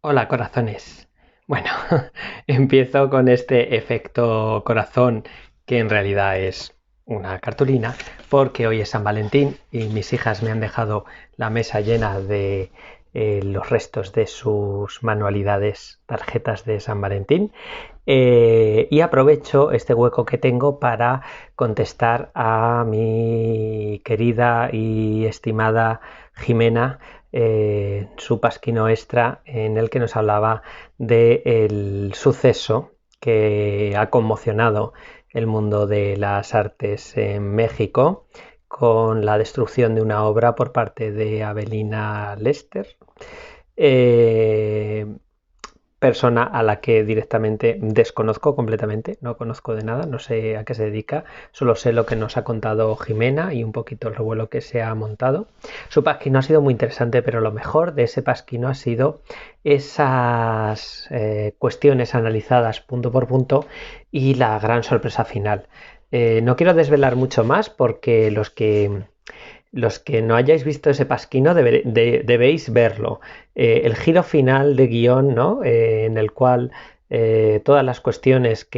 Hola, corazones. Bueno, empiezo con este efecto corazón que en realidad es una cartulina porque hoy es San Valentín y mis hijas me han dejado la mesa llena de los restos de sus manualidades, tarjetas de San Valentín. Y aprovecho este hueco que tengo para contestar a mi querida y estimada Jimena, su pasquino extra en el que nos hablaba del suceso que ha conmocionado el mundo de las artes en México con la destrucción de una obra por parte de Avelina Lester. Eh, Persona a la que directamente desconozco completamente, no conozco de nada, no sé a qué se dedica, solo sé lo que nos ha contado Jimena y un poquito el revuelo que se ha montado. Su pasquino ha sido muy interesante, pero lo mejor de ese pasquino ha sido esas cuestiones analizadas punto por punto y la gran sorpresa final. No quiero desvelar mucho más porque los que no hayáis visto ese pasquino debéis verlo. El giro final de guión, ¿no? En el cual todas las cuestiones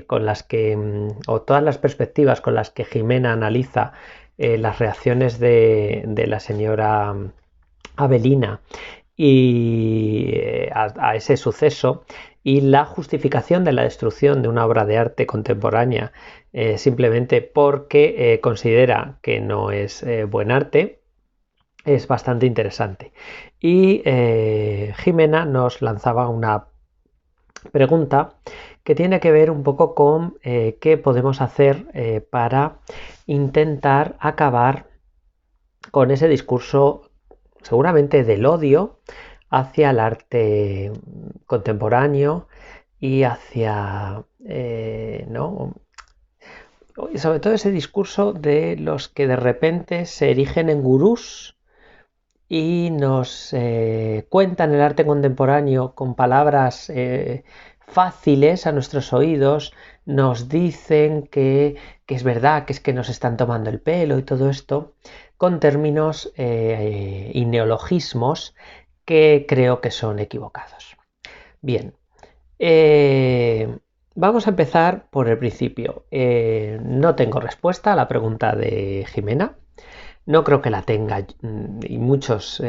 con las que, o todas las perspectivas con las que Jimena analiza las reacciones de la señora Avelina y a ese suceso y la justificación de la destrucción de una obra de arte contemporánea simplemente porque considera que no es buen arte, es bastante interesante. Y Jimena nos lanzaba una pregunta que tiene que ver un poco con qué podemos hacer para intentar acabar con ese discurso seguramente del odio hacia el arte contemporáneo y hacia, ¿no? Y sobre todo ese discurso de los que de repente se erigen en gurús y nos cuentan el arte contemporáneo con palabras fáciles a nuestros oídos, nos dicen que es verdad, que es que nos están tomando el pelo y todo esto, con términos y neologismos que creo que son equivocados. Bien, eh, vamos a empezar por el principio. No tengo respuesta a la pregunta de Jimena. No creo que la tenga y muchos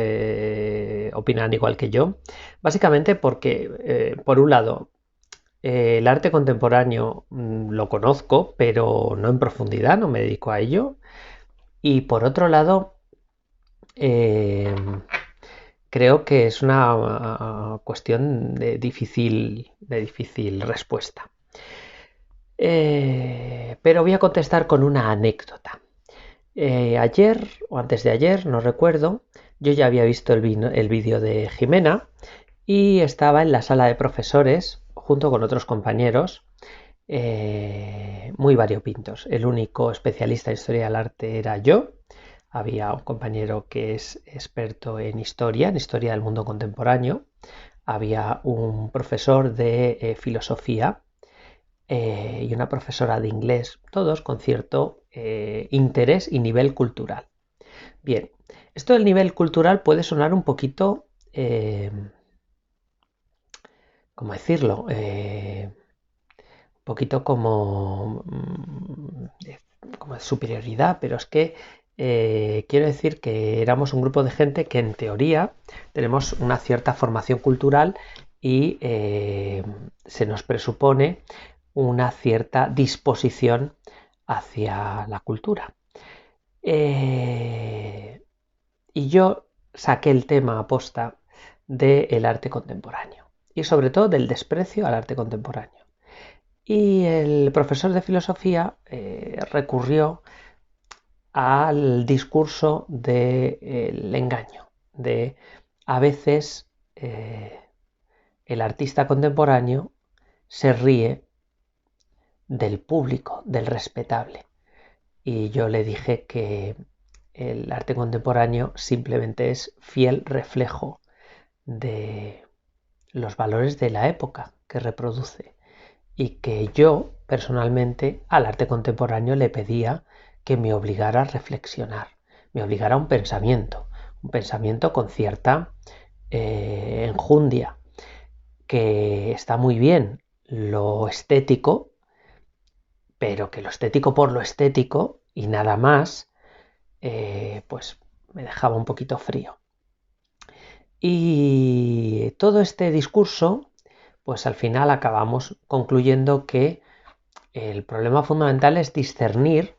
opinan igual que yo. Básicamente porque, por un lado, el arte contemporáneo lo conozco, pero no en profundidad, no me dedico a ello. Y por otro lado, eh, creo que es una cuestión de difícil respuesta. Pero voy a contestar con una anécdota. Ayer o antes de ayer, no recuerdo, yo ya había visto el vídeo de Jimena y estaba en la sala de profesores junto con otros compañeros muy variopintos. El único especialista en historia del arte era yo. Había un compañero que es experto en historia del mundo contemporáneo. Había un profesor de filosofía y una profesora de inglés, todos con cierto interés y nivel cultural. Bien, esto del nivel cultural puede sonar un poquito, ¿cómo decirlo? Un poquito como de superioridad, pero es que quiero decir que éramos un grupo de gente que en teoría tenemos una cierta formación cultural y se nos presupone una cierta disposición hacia la cultura. Eh, y yo saqué el tema aposta del arte contemporáneo y sobre todo del desprecio al arte contemporáneo. Y el profesor de filosofía recurrió al discurso del engaño, de a veces el artista contemporáneo se ríe del público, del respetable. Y yo le dije que el arte contemporáneo simplemente es fiel reflejo de los valores de la época que reproduce y que yo personalmente al arte contemporáneo le pedía que me obligara a reflexionar, me obligara a un pensamiento con cierta enjundia. que está muy bien lo estético, pero que lo estético por lo estético y nada más, pues me dejaba un poquito frío. Y todo este discurso, pues al final acabamos concluyendo que el problema fundamental es discernir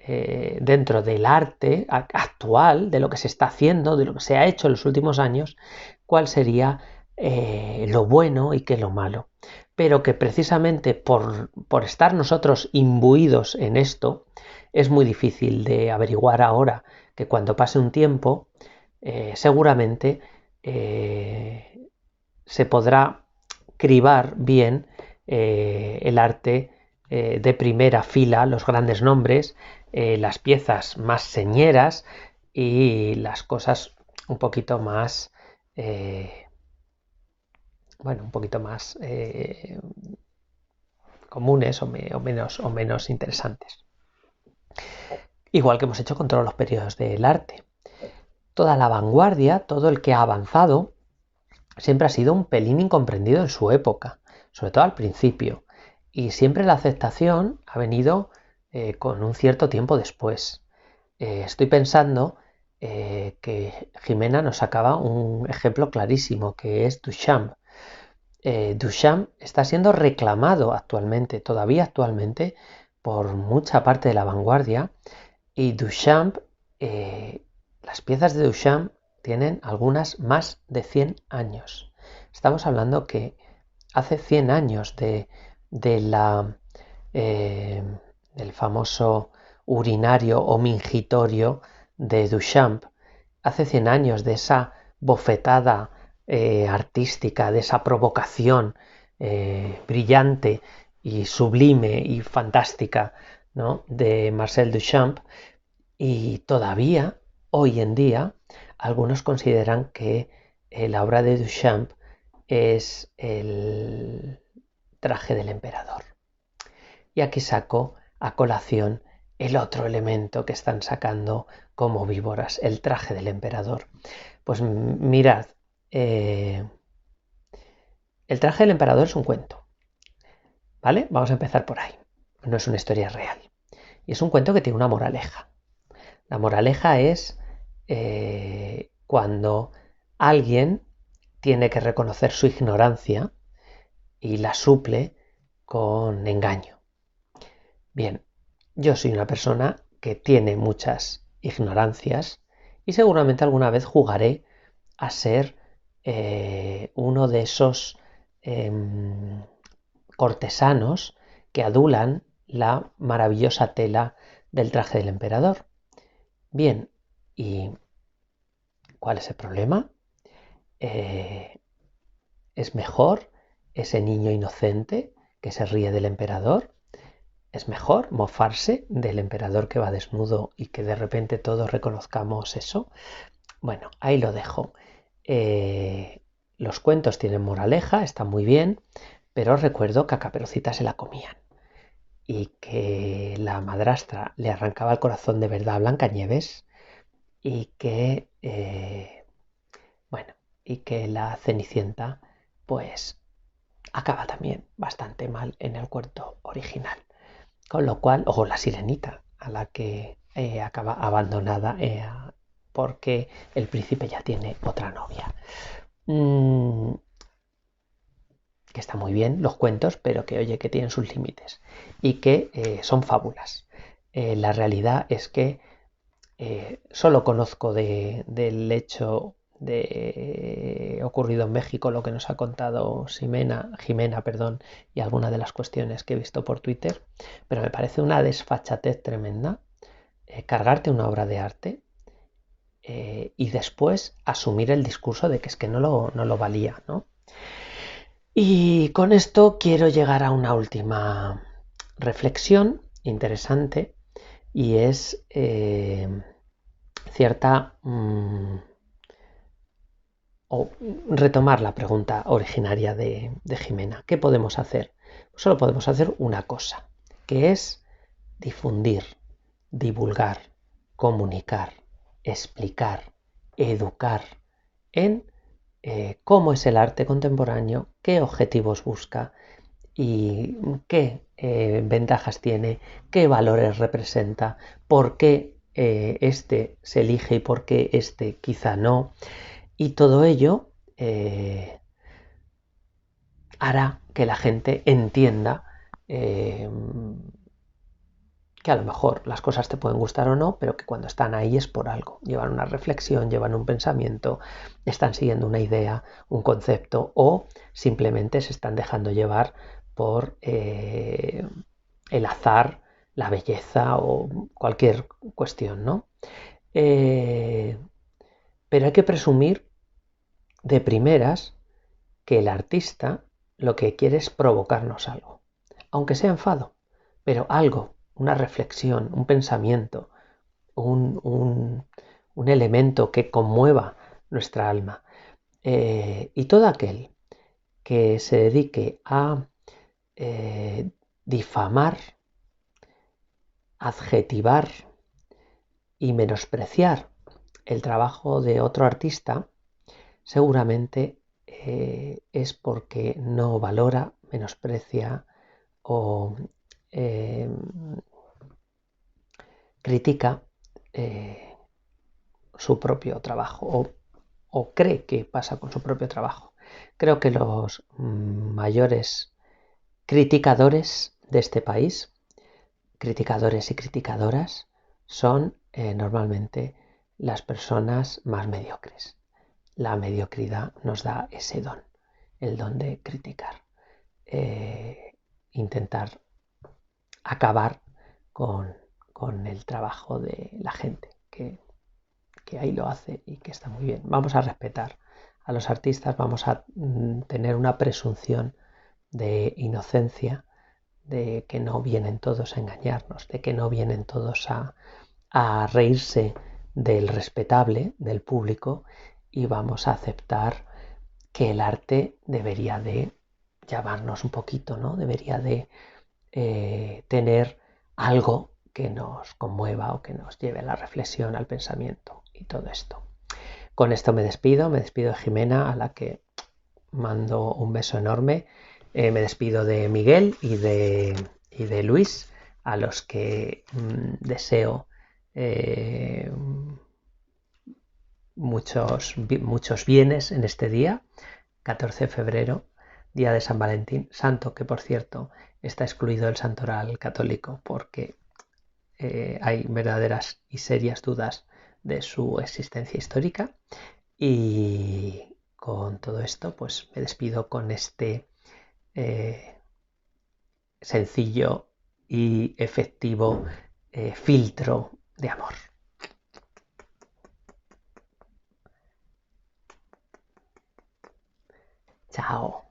dentro del arte actual, de lo que se está haciendo, de lo que se ha hecho en los últimos años, cuál sería lo bueno y qué lo malo. Pero que precisamente por estar nosotros imbuidos en esto, es muy difícil de averiguar ahora, que cuando pase un tiempo, seguramente se podrá cribar bien el arte de primera fila, los grandes nombres, las piezas más señeras y las cosas un poquito más, bueno, un poquito más comunes o menos interesantes. Igual que hemos hecho con todos los periodos del arte. Toda la vanguardia, todo el que ha avanzado, siempre ha sido un pelín incomprendido en su época, sobre todo al principio. Y siempre la aceptación ha venido con un cierto tiempo después. Estoy pensando que Jimena nos sacaba un ejemplo clarísimo, que es Duchamp. Duchamp está siendo reclamado actualmente, todavía actualmente, por mucha parte de la vanguardia. Y Duchamp, las piezas de Duchamp tienen algunas más de 100 años. Estamos hablando que hace 100 años de la, del famoso urinario o mingitorio de Duchamp, hace 100 años de esa bofetada artística, de esa provocación brillante y sublime y fantástica, ¿no?, de Marcel Duchamp, y todavía, hoy en día, algunos consideran que la obra de Duchamp es el traje del emperador. Y aquí saco a colación el otro elemento que están sacando como víboras, el traje del emperador. Pues mirad, el traje del emperador es un cuento, ¿vale? Vamos a empezar por ahí. No es una historia real. Y es un cuento que tiene una moraleja. La moraleja es cuando alguien tiene que reconocer su ignorancia y la suple con engaño. Bien, yo soy una persona que tiene muchas ignorancias y seguramente alguna vez jugaré a ser uno de esos cortesanos que adulan la maravillosa tela del traje del emperador. Bien, ¿y cuál es el problema? ¿Es mejor ese niño inocente que se ríe del emperador? ¿Es mejor mofarse del emperador que va desnudo y que de repente todos reconozcamos eso? Bueno, ahí lo dejo. Los cuentos tienen moraleja, están muy bien, pero recuerdo que a Caperucita se la comían y que la madrastra le arrancaba el corazón de verdad a Blancanieves y que, bueno, y que la Cenicienta, pues, acaba también bastante mal en el cuento original. Con lo cual, o la Sirenita, a la que acaba abandonada porque el príncipe ya tiene otra novia. Que está muy bien los cuentos, pero que oye, que tienen sus límites y que son fábulas. La realidad es que solo conozco del hecho de ocurrido en México lo que nos ha contado Jimena, perdón, y algunas de las cuestiones que he visto por Twitter, pero me parece una desfachatez tremenda cargarte una obra de arte y después asumir el discurso de que es que no lo valía, ¿no? Y con esto quiero llegar a una última reflexión interesante y es cierta o retomar la pregunta originaria de Jimena. ¿Qué podemos hacer? Pues solo podemos hacer una cosa, que es difundir, divulgar, comunicar, explicar, educar en cómo es el arte contemporáneo, qué objetivos busca y qué ventajas tiene, qué valores representa, por qué este se elige y por qué este quizá no. Y todo ello hará que la gente entienda que a lo mejor las cosas te pueden gustar o no, pero que cuando están ahí es por algo. Llevan una reflexión, llevan un pensamiento, están siguiendo una idea, un concepto o simplemente se están dejando llevar por el azar, la belleza o cualquier cuestión, ¿no? Pero hay que presumir de primeras que el artista lo que quiere es provocarnos algo, aunque sea enfado, pero algo, una reflexión, un pensamiento, un, un, un elemento que conmueva nuestra alma. Y todo aquel que se dedique a difamar, adjetivar y menospreciar el trabajo de otro artista, seguramente es porque no valora, menosprecia o critica su propio trabajo o cree que pasa con su propio trabajo. Creo que los mayores criticadores de este país, criticadores y criticadoras, son normalmente las personas más mediocres. La mediocridad nos da ese don, el don de criticar, intentar acabar con, con el trabajo de la gente que ahí lo hace y que está muy bien. Vamos a respetar a los artistas, vamos a tener una presunción de inocencia, de que no vienen todos a engañarnos, de que no vienen todos a reírse del respetable, del público, y vamos a aceptar que el arte debería de llamarnos un poquito, ¿no? Debería de tener algo que nos conmueva o que nos lleve a la reflexión, al pensamiento y todo esto. Con esto me despido de Jimena, a la que mando un beso enorme, me despido de Miguel y de Luis, a los que deseo muchos bienes en este día, 14 de febrero, día de San Valentín, santo que por cierto está excluido del santoral católico porque hay verdaderas y serias dudas de su existencia histórica. Y con todo esto, pues me despido con este sencillo y efectivo filtro de amor. Chao.